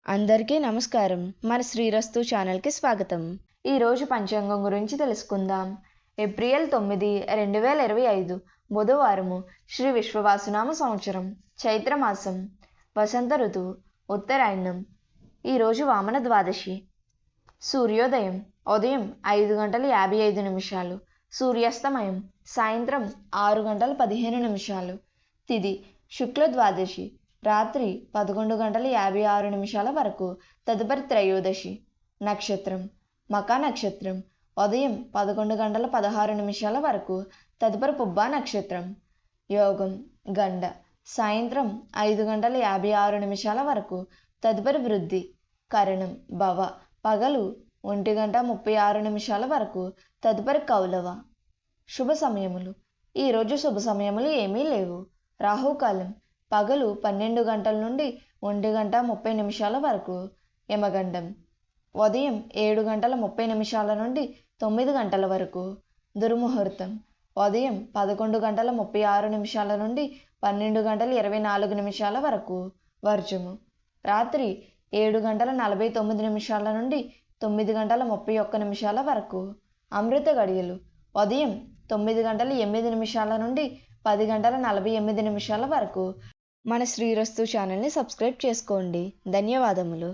అందరికీ నమస్కారం. మన శ్రీరస్తు ఛానల్కి స్వాగతం. ఈరోజు పంచాంగం గురించి తెలుసుకుందాం. ఏప్రిల్ 9, 2025 బుధవారము. శ్రీ విశ్వవాసునామ సంవత్సరం, చైత్రమాసం, వసంత ఋతువు, ఉత్తరాయణం. ఈరోజు వామన ద్వాదశి. సూర్యోదయం ఉదయం 5:55, సూర్యాస్తమయం సాయంత్రం 6:15. తిథి శుక్ల ద్వాదశి రాత్రి 11:56 వరకు, తదుపరి త్రయోదశి. నక్షత్రం మకా నక్షత్రం ఉదయం 11:16 వరకు, తదుపరి పుబ్బా నక్షత్రం. యోగం గండ సాయంత్రం 5:56 వరకు, తదుపరి వృద్ధి. కరణం భవ పగలు 1:36 వరకు, తదుపరి కౌలవ. శుభ సమయములు. ఈరోజు శుభ సమయములు ఏమీ లేవు. రాహుకాలం పగలు 12 గంటల నుండి 1:30 వరకు. యమగండం ఉదయం 7:30 నుండి 9 గంటల వరకు. దుర్ముహూర్తం ఉదయం 11:36 నుండి 12:24 వరకు. వర్జము రాత్రి 7:49 నుండి 9:31 వరకు. అమృత గడియలు ఉదయం 9:08 నుండి 10:48 వరకు. మన శ్రీరస్తు ఛానల్ని సబ్స్క్రైబ్ చేసుకోండి. ధన్యవాదములు.